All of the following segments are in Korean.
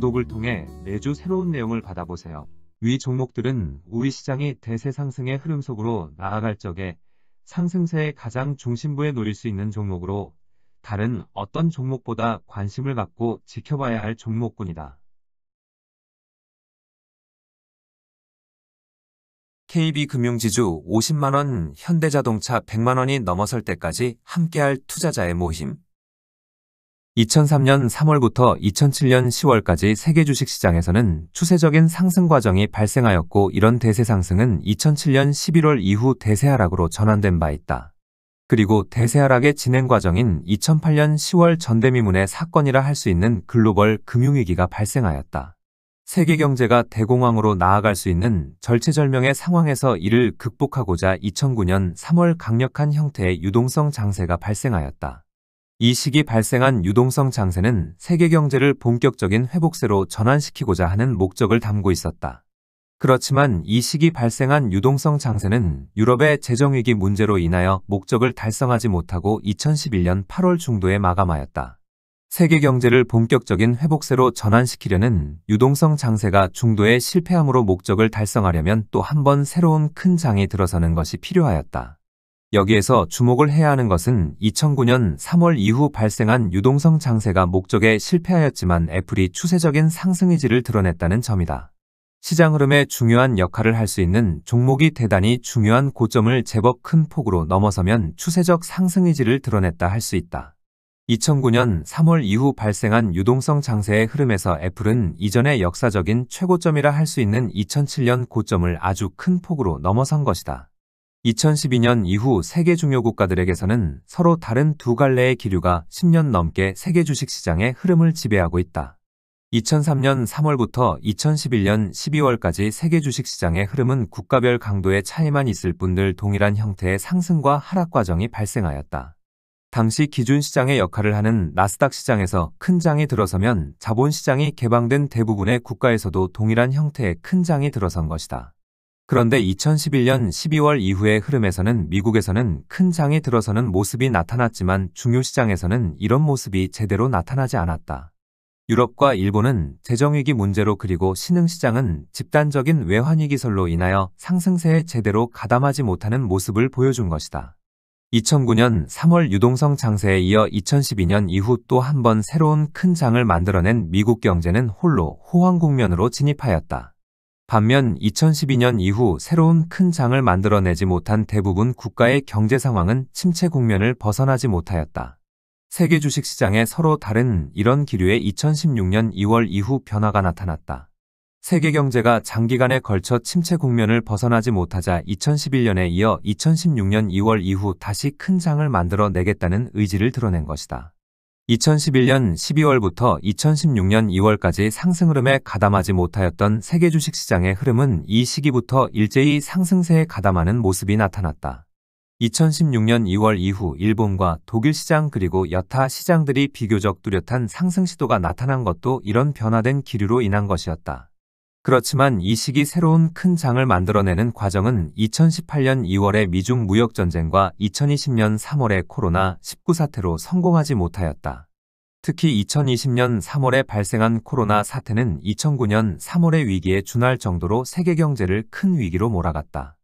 구독을 통해 매주 새로운 내용을 받아보세요. 위 종목들은 우리 시장이 대세 상승의 흐름 속으로 나아갈 적에 상승세의 가장 중심부에 놓일 수 있는 종목으로 다른 어떤 종목보다 관심을 갖고 지켜봐야 할 종목군이다. KB금융지주 50만원, 현대자동차 100만원이 넘어설 때까지 함께할 투자자의 모임. 2003년 3월부터 2007년 10월까지 세계 주식시장에서는 추세적인 상승 과정이 발생하였고, 이런 대세 상승은 2007년 11월 이후 대세 하락으로 전환된 바 있다. 그리고 대세 하락의 진행 과정인 2008년 10월 전대미문의 사건이라 할 수 있는 글로벌 금융위기가 발생하였다. 세계 경제가 대공황으로 나아갈 수 있는 절체절명의 상황에서 이를 극복하고자 2009년 3월 강력한 형태의 유동성 장세가 발생하였다. 이 시기 발생한 유동성 장세는 세계 경제를 본격적인 회복세로 전환시키고자 하는 목적을 담고 있었다. 그렇지만 이 시기 발생한 유동성 장세는 유럽의 재정위기 문제로 인하여 목적을 달성하지 못하고 2011년 8월 중도에 마감하였다. 세계 경제를 본격적인 회복세로 전환시키려는 유동성 장세가 중도에 실패함으로 목적을 달성하려면 또 한 번 새로운 큰 장이 들어서는 것이 필요하였다. 여기에서 주목을 해야 하는 것은 2009년 3월 이후 발생한 유동성 장세가 목적에 실패하였지만 애플이 추세적인 상승 의지를 드러냈다는 점이다. 시장 흐름에 중요한 역할을 할 수 있는 종목이 대단히 중요한 고점을 제법 큰 폭으로 넘어서면 추세적 상승 의지를 드러냈다 할 수 있다. 2009년 3월 이후 발생한 유동성 장세의 흐름에서 애플은 이전의 역사적인 최고점이라 할 수 있는 2007년 고점을 아주 큰 폭으로 넘어선 것이다. 2012년 이후 세계 주요 국가들에게서는 서로 다른 두 갈래의 기류가 10년 넘게 세계 주식시장의 흐름을 지배하고 있다. 2003년 3월부터 2011년 12월까지 세계 주식시장의 흐름은 국가별 강도의 차이만 있을 뿐 늘 동일한 형태의 상승과 하락 과정이 발생하였다. 당시 기준시장의 역할을 하는 나스닥 시장에서 큰 장이 들어서면 자본시장이 개방된 대부분의 국가에서도 동일한 형태의 큰 장이 들어선 것이다. 그런데 2011년 12월 이후의 흐름에서는 미국에서는 큰 장이 들어서는 모습이 나타났지만 중요 시장에서는 이런 모습이 제대로 나타나지 않았다. 유럽과 일본은 재정위기 문제로 그리고 신흥시장은 집단적인 외환위 기설로 인하여 상승세에 제대로 가담하지 못하는 모습을 보여준 것이다. 2009년 3월 유동성 장세에 이어 2012년 이후 또 한 번 새로운 큰 장을 만들어낸 미국 경제는 홀로 호황 국면으로 진입하였다. 반면 2012년 이후 새로운 큰 장을 만들어내지 못한 대부분 국가의 경제 상황은 침체 국면을 벗어나지 못하였다. 세계 주식시장에 서로 다른 이런 기류에 2016년 2월 이후 변화가 나타났다. 세계 경제가 장기간에 걸쳐 침체 국면을 벗어나지 못하자 2011년에 이어 2016년 2월 이후 다시 큰 장을 만들어내겠다는 의지를 드러낸 것이다. 2011년 12월부터 2016년 2월까지 상승 흐름에 가담하지 못하였던 세계 주식시장의 흐름은 이 시기부터 일제히 상승세에 가담하는 모습이 나타났다. 2016년 2월 이후 일본과 독일 시장 그리고 여타 시장들이 비교적 뚜렷한 상승 시도가 나타난 것도 이런 변화된 기류로 인한 것이었다. 그렇지만 이 시기 새로운 큰 장을 만들어내는 과정은 2018년 2월의 미중 무역전쟁과 2020년 3월의 코로나19 사태로 성공하지 못하였다. 특히 2020년 3월에 발생한 코로나 사태는 2009년 3월의 위기에 준할 정도로 세계 경제를 큰 위기로 몰아갔다.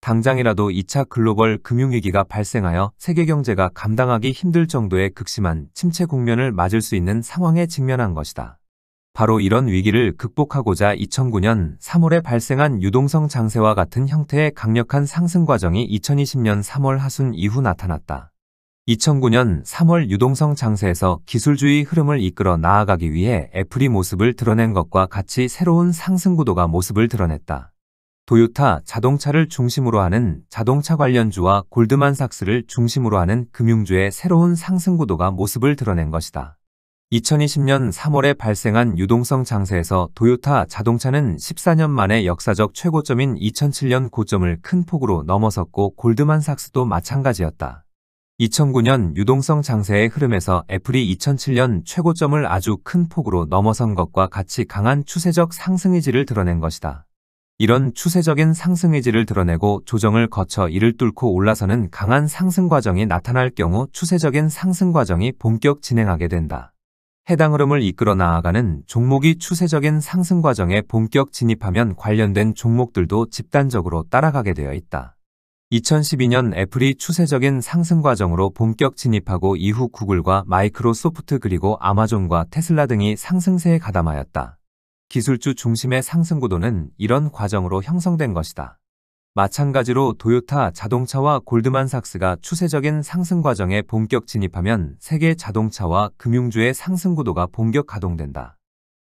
당장이라도 2차 글로벌 금융위기가 발생하여 세계 경제가 감당하기 힘들 정도의 극심한 침체 국면을 맞을 수 있는 상황에 직면한 것이다. 바로 이런 위기를 극복하고자 2009년 3월에 발생한 유동성 장세와 같은 형태의 강력한 상승 과정이 2020년 3월 하순 이후 나타났다. 2009년 3월 유동성 장세에서 기술주의 흐름을 이끌어 나아가기 위해 애플이 모습을 드러낸 것과 같이 새로운 상승 구도가 모습을 드러냈다. 도요타 자동차를 중심으로 하는 자동차 관련주와 골드만삭스를 중심으로 하는 금융주의 새로운 상승 구도가 모습을 드러낸 것이다. 2020년 3월에 발생한 유동성 장세에서 도요타 자동차는 14년 만에 역사적 최고점인 2007년 고점을 큰 폭으로 넘어섰고 골드만삭스도 마찬가지였다. 2009년 유동성 장세의 흐름에서 애플이 2007년 최고점을 아주 큰 폭으로 넘어선 것과 같이 강한 추세적 상승 의지를 드러낸 것이다. 이런 추세적인 상승 의지를 드러내고 조정을 거쳐 이를 뚫고 올라서는 강한 상승 과정이 나타날 경우 추세적인 상승 과정이 본격 진행하게 된다. 해당 흐름을 이끌어 나아가는 종목이 추세적인 상승 과정에 본격 진입하면 관련된 종목들도 집단적으로 따라가게 되어 있다. 2012년 애플이 추세적인 상승 과정으로 본격 진입하고 이후 구글과 마이크로소프트 그리고 아마존과 테슬라 등이 상승세에 가담하였다. 기술주 중심의 상승 구도는 이런 과정으로 형성된 것이다. 마찬가지로 도요타 자동차와 골드만삭스가 추세적인 상승 과정에 본격 진입하면 세계 자동차와 금융주의 상승 구도가 본격 가동된다.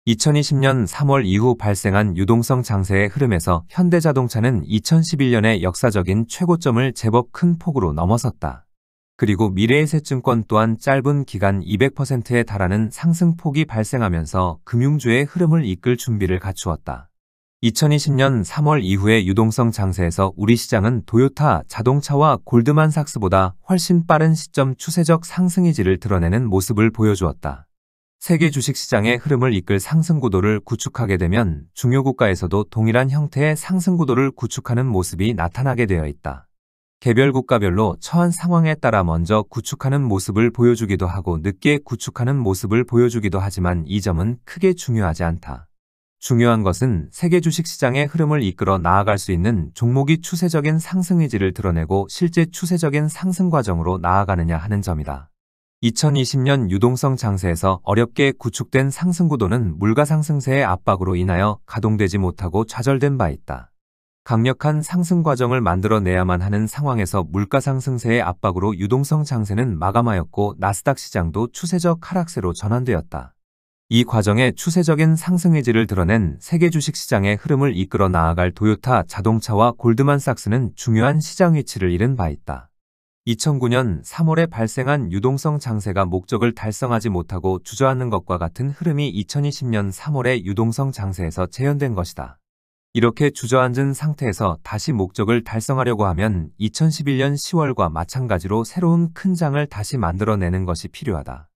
2020년 3월 이후 발생한 유동성 장세의 흐름에서 현대자동차는 2011년의 역사적인 최고점을 제법 큰 폭으로 넘어섰다. 그리고 미래에셋증권 또한 짧은 기간 200%에 달하는 상승폭이 발생하면서 금융주의 흐름을 이끌 준비를 갖추었다. 2020년 3월 이후의 유동성 장세에서 우리 시장은 도요타 자동차와 골드만삭스보다 훨씬 빠른 시점 추세적 상승이지를 드러내는 모습을 보여주었다. 세계 주식시장의 흐름을 이끌 상승 구도를 구축하게 되면 중요 국가에서도 동일한 형태의 상승 구도를 구축하는 모습이 나타나게 되어 있다. 개별 국가별로 처한 상황에 따라 먼저 구축하는 모습을 보여주기도 하고 늦게 구축하는 모습을 보여주기도 하지만 이 점은 크게 중요하지 않다. 중요한 것은 세계 주식시장의 흐름을 이끌어 나아갈 수 있는 종목이 추세적인 상승 의지를 드러내고 실제 추세적인 상승 과정으로 나아가느냐 하는 점이다. 2020년 유동성 장세에서 어렵게 구축된 상승 구도는 물가상승세의 압박으로 인하여 가동되지 못하고 좌절된 바 있다. 강력한 상승 과정을 만들어내야만 하는 상황에서 물가상승세의 압박으로 유동성 장세는 마감하였고 나스닥 시장도 추세적 하락세로 전환되었다. 이 과정에 추세적인 상승 의지를 드러낸 세계 주식시장의 흐름을 이끌어 나아갈 도요타 자동차와 골드만삭스는 중요한 시장 위치를 잃은 바 있다. 2009년 3월에 발생한 유동성 장세가 목적을 달성하지 못하고 주저앉는 것과 같은 흐름이 2020년 3월의 유동성 장세에서 재현된 것이다. 이렇게 주저앉은 상태에서 다시 목적을 달성하려고 하면 2011년 10월과 마찬가지로 새로운 큰 장을 다시 만들어내는 것이 필요하다.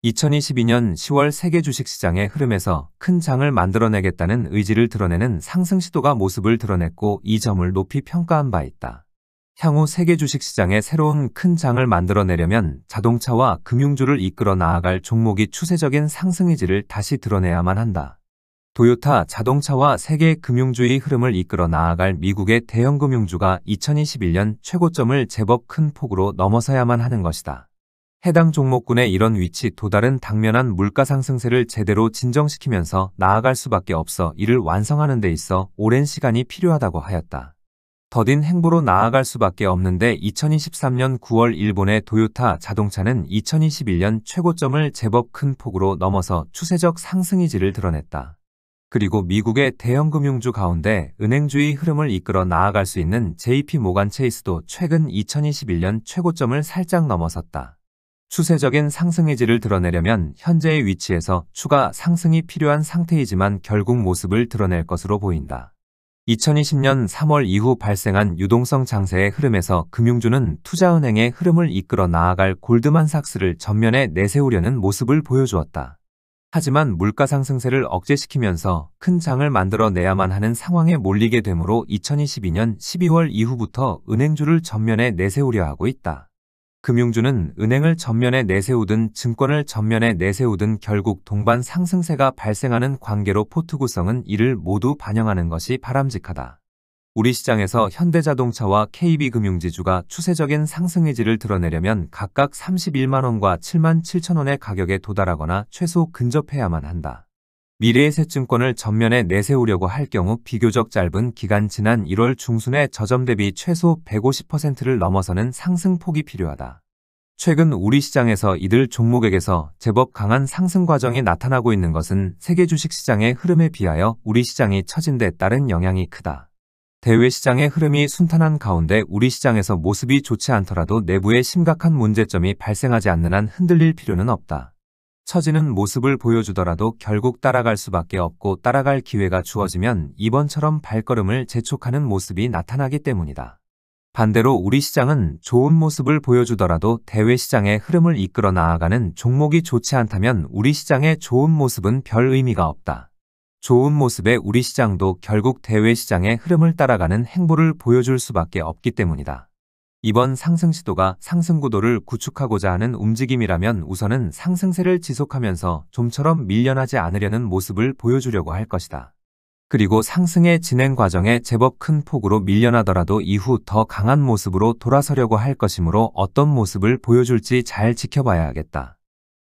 2022년 10월 세계 주식시장의 흐름에서 큰 장을 만들어내겠다는 의지를 드러내는 상승 시도가 모습을 드러냈고 이 점을 높이 평가한 바 있다. 향후 세계 주식시장의 새로운 큰 장을 만들어내려면 자동차와 금융주를 이끌어 나아갈 종목이 추세적인 상승 의지를 다시 드러내야만 한다. 도요타 자동차와 세계 금융주의 흐름을 이끌어 나아갈 미국의 대형 금융주가 2021년 최고점을 제법 큰 폭으로 넘어서야만 하는 것이다. 해당 종목군의 이런 위치 또 다른 당면한 물가 상승세를 제대로 진정시키면서 나아갈 수밖에 없어 이를 완성하는 데 있어 오랜 시간이 필요하다고 하였다. 더딘 행보로 나아갈 수밖에 없는데 2023년 9월 일본의 도요타 자동차는 2021년 최고점을 제법 큰 폭으로 넘어서 추세적 상승 의지를 드러냈다. 그리고 미국의 대형 금융주 가운데 은행주의 흐름을 이끌어 나아갈 수 있는 JP 모간 체이스도 최근 2021년 최고점을 살짝 넘어섰다. 추세적인 상승 의지를 드러내려면 현재의 위치에서 추가 상승이 필요한 상태이지만 결국 모습을 드러낼 것으로 보인다. 2020년 3월 이후 발생한 유동성 장세의 흐름에서 금융주는 투자은행의 흐름을 이끌어 나아갈 골드만삭스를 전면에 내세우려는 모습을 보여주었다. 하지만 물가 상승세를 억제시키면서 큰 장을 만들어내야만 하는 상황에 몰리게 되므로 2022년 12월 이후부터 은행주를 전면에 내세우려 하고 있다. 금융주는 은행을 전면에 내세우든 증권을 전면에 내세우든 결국 동반 상승세가 발생하는 관계로 포트 구성은 이를 모두 반영하는 것이 바람직하다. 우리 시장에서 현대자동차와 KB금융지주가 추세적인 상승 의지를 드러내려면 각각 31만원과 7만 7천원의 가격에 도달하거나 최소 근접해야만 한다. 미래에셋증권을 전면에 내세우려고 할 경우 비교적 짧은 기간 지난 1월 중순에 저점 대비 최소 150%를 넘어서는 상승폭이 필요하다. 최근 우리 시장에서 이들 종목에게서 제법 강한 상승 과정이 나타나고 있는 것은 세계 주식시장의 흐름에 비하여 우리 시장이 처진 데 따른 영향이 크다. 대외 시장의 흐름이 순탄한 가운데 우리 시장에서 모습이 좋지 않더라도 내부에 심각한 문제점이 발생하지 않는 한 흔들릴 필요는 없다. 처지는 모습을 보여주더라도 결국 따라갈 수밖에 없고 따라갈 기회가 주어지면 이번처럼 발걸음을 재촉하는 모습이 나타나기 때문이다. 반대로 우리 시장은 좋은 모습을 보여주더라도 대외 시장의 흐름을 이끌어 나아가는 종목이 좋지 않다면 우리 시장의 좋은 모습은 별 의미가 없다. 좋은 모습의 우리 시장도 결국 대외 시장의 흐름을 따라가는 행보를 보여줄 수밖에 없기 때문이다. 이번 상승 시도가 상승 구도를 구축하고자 하는 움직임이라면 우선은 상승세를 지속하면서 좀처럼 밀려나지 않으려는 모습을 보여주려고 할 것이다. 그리고 상승의 진행 과정에 제법 큰 폭으로 밀려나더라도 이후 더 강한 모습으로 돌아서려고 할 것이므로 어떤 모습을 보여줄지 잘 지켜봐야 하겠다.